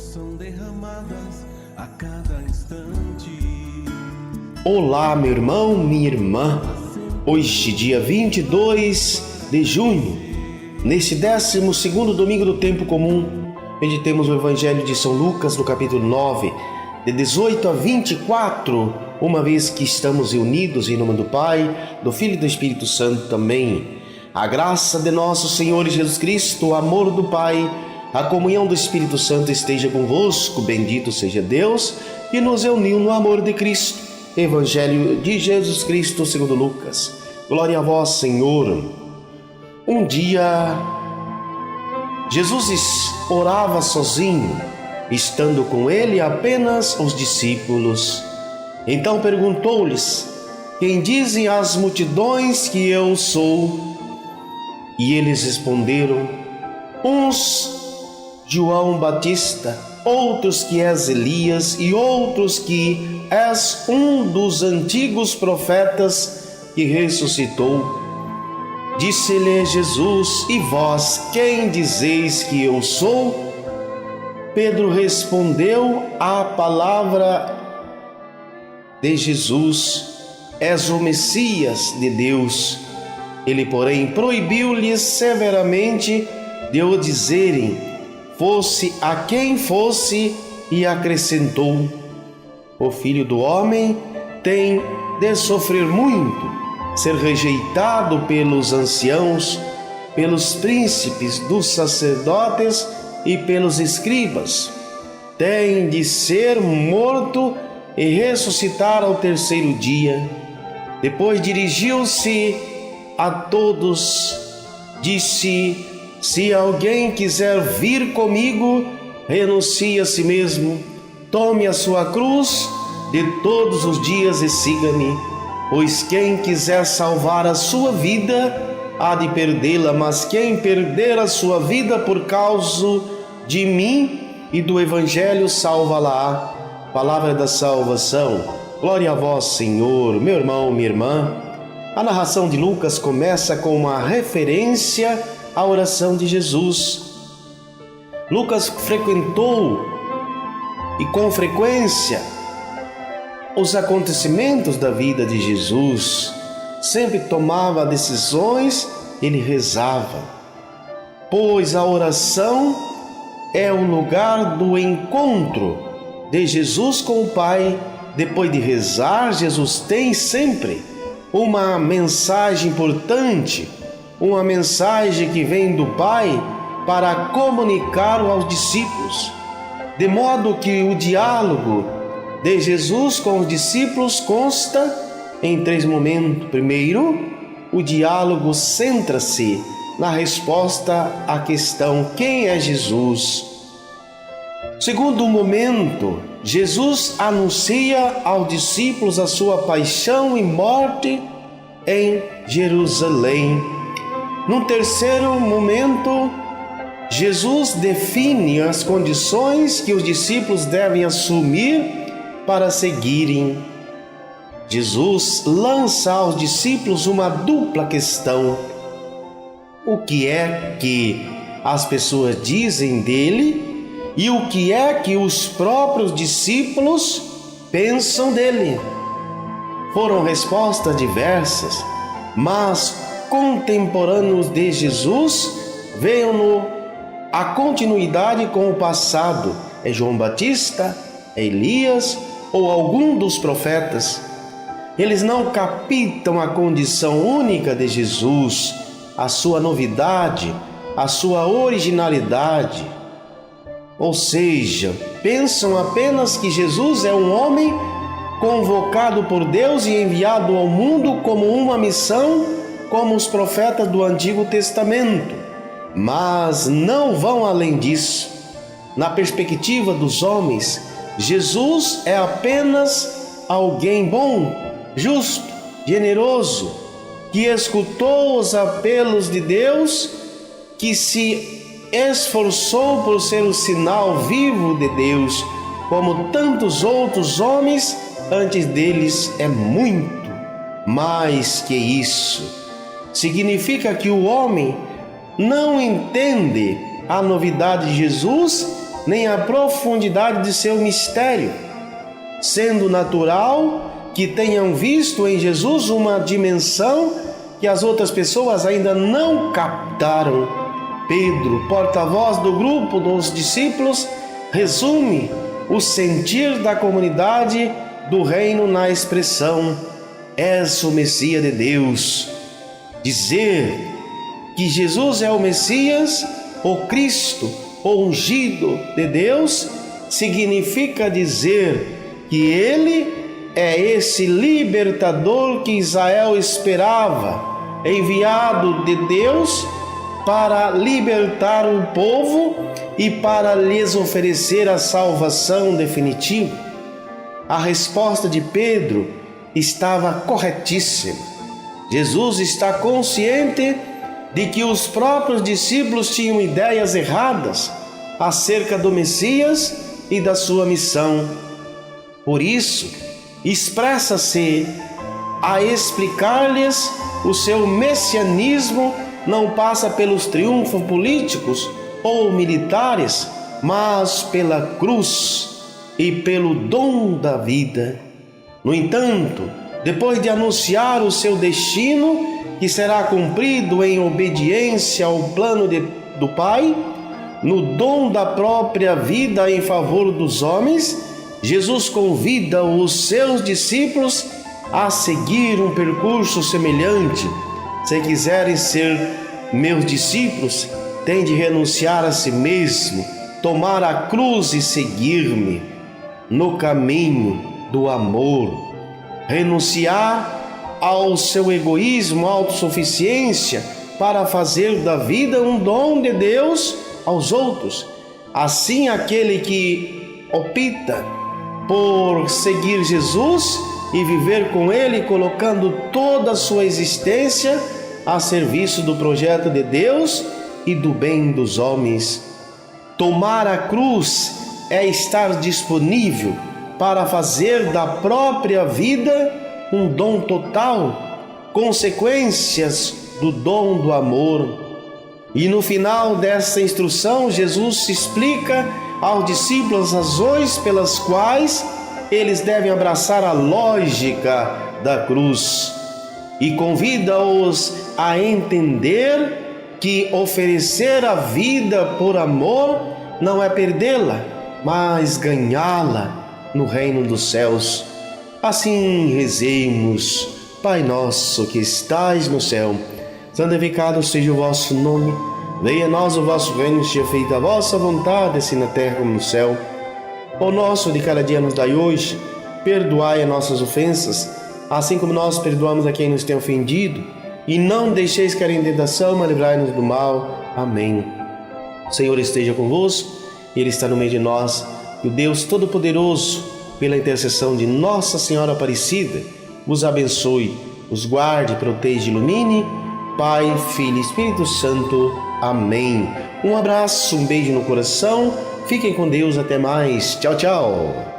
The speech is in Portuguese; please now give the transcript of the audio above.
são derramadas a cada instante. Olá, meu irmão, minha irmã. Hoje, dia 22 de junho, neste 12º domingo do tempo comum, meditemos o Evangelho de São Lucas, no capítulo 9, de 18 a 24, uma vez que estamos reunidos em nome do Pai, do Filho e do Espírito Santo também. A graça de nosso Senhor Jesus Cristo, o amor do Pai, a comunhão do Espírito Santo esteja convosco. Bendito seja Deus que nos reuniu no amor de Cristo. Evangelho de Jesus Cristo segundo Lucas. Glória a vós, Senhor. Um dia, Jesus orava sozinho, estando com ele apenas os discípulos. Então perguntou-lhes: quem dizem as multidões que eu sou? E eles responderam: uns João Batista, outros que és Elias e outros que és um dos antigos profetas que ressuscitou. Disse-lhe Jesus: e vós, quem dizeis que eu sou? Pedro respondeu à palavra de Jesus: és o Messias de Deus. Ele, porém, proibiu-lhes severamente de o dizerem, fosse a quem fosse, e acrescentou: o Filho do Homem tem de sofrer muito, ser rejeitado pelos anciãos, pelos príncipes dos sacerdotes e pelos escribas. Tem de ser morto e ressuscitar ao terceiro dia. Depois dirigiu-se a todos, disse: se alguém quiser vir comigo, renuncie a si mesmo, tome a sua cruz de todos os dias e siga-me. Pois quem quiser salvar a sua vida, há de perdê-la, mas quem perder a sua vida por causa de mim e do Evangelho, salva-la. Palavra da salvação. Glória a vós, Senhor. Meu irmão, minha irmã, a narração de Lucas começa com uma referência à oração de Jesus. Lucas frequentou e com frequência os acontecimentos da vida de Jesus. Sempre tomava decisões, ele rezava, pois a oração é o lugar do encontro de Jesus com o Pai. Depois de rezar, Jesus tem sempre uma mensagem importante, uma mensagem que vem do Pai para comunicar aos discípulos, de modo que o diálogo de Jesus com os discípulos consta em 3 momentos. Primeiro, o diálogo centra-se na resposta à questão: quem é Jesus? Segundo momento, Jesus anuncia aos discípulos a sua paixão e morte em Jerusalém. No terceiro momento, Jesus define as condições que os discípulos devem assumir para seguirem. Jesus lança aos discípulos uma dupla questão: o que é que as pessoas dizem dele e o que é que os próprios discípulos pensam dele. Foram respostas diversas, mas contemporâneos de Jesus veem-no a continuidade com o passado. É João Batista, é Elias ou algum dos profetas. Eles não captam a condição única de Jesus, a sua novidade, a sua originalidade. Ou seja, pensam apenas que Jesus é um homem convocado por Deus e enviado ao mundo como uma missão, como os profetas do Antigo Testamento. Mas não vão além disso. Na perspectiva dos homens, Jesus é apenas alguém bom, justo, generoso, que escutou os apelos de Deus, que se esforçou por ser o sinal vivo de Deus, como tantos outros homens antes deles. É muito mais que isso. Significa que o homem não entende a novidade de Jesus nem a profundidade de seu mistério, sendo natural que tenham visto em Jesus uma dimensão que as outras pessoas ainda não captaram. Pedro, porta-voz do grupo dos discípulos, resume o sentir da comunidade do reino na expressão: és o Messias de Deus. Dizer que Jesus é o Messias, o Cristo, o ungido de Deus, significa dizer que Ele é esse libertador que Israel esperava, enviado de Deus para libertar o povo e para lhes oferecer a salvação definitiva. A resposta de Pedro estava corretíssima. Jesus está consciente de que os próprios discípulos tinham ideias erradas acerca do Messias e da sua missão. Por isso, expressa-se a explicar-lhes o seu messianismo não passa pelos triunfos políticos ou militares, mas pela cruz e pelo dom da vida. No entanto, depois de anunciar o seu destino, que será cumprido em obediência ao plano do Pai, no dom da própria vida em favor dos homens, Jesus convida os seus discípulos a seguir um percurso semelhante. Se quiserem ser meus discípulos, têm de renunciar a si mesmo, tomar a cruz e seguir-me no caminho do amor. Renunciar ao seu egoísmo, autossuficiência, para fazer da vida um dom de Deus aos outros. Assim, aquele que opta por seguir Jesus e viver com Ele, colocando toda a sua existência a serviço do projeto de Deus e do bem dos homens. Tomar a cruz é estar disponível para fazer da própria vida um dom total, consequências do dom do amor. E no final dessa instrução, Jesus explica aos discípulos as razões pelas quais eles devem abraçar a lógica da cruz e convida-os a entender que oferecer a vida por amor não é perdê-la, mas ganhá-la no reino dos céus. Assim rezemos: Pai nosso que estais no céu, santificado seja o vosso nome, venha a nós o vosso reino, seja feita a vossa vontade, assim na terra como no céu. O nosso de cada dia nos dai hoje, perdoai as nossas ofensas, assim como nós perdoamos a quem nos tem ofendido, e não deixeis cair em tentação, mas livrai-nos do mal. Amém. O Senhor esteja convosco, e Ele está no meio de nós. Que o Deus Todo-Poderoso, pela intercessão de Nossa Senhora Aparecida, vos abençoe, os guarde, proteja e ilumine. Pai, Filho e Espírito Santo. Amém. Um abraço, um beijo no coração. Fiquem com Deus. Até mais. Tchau, tchau.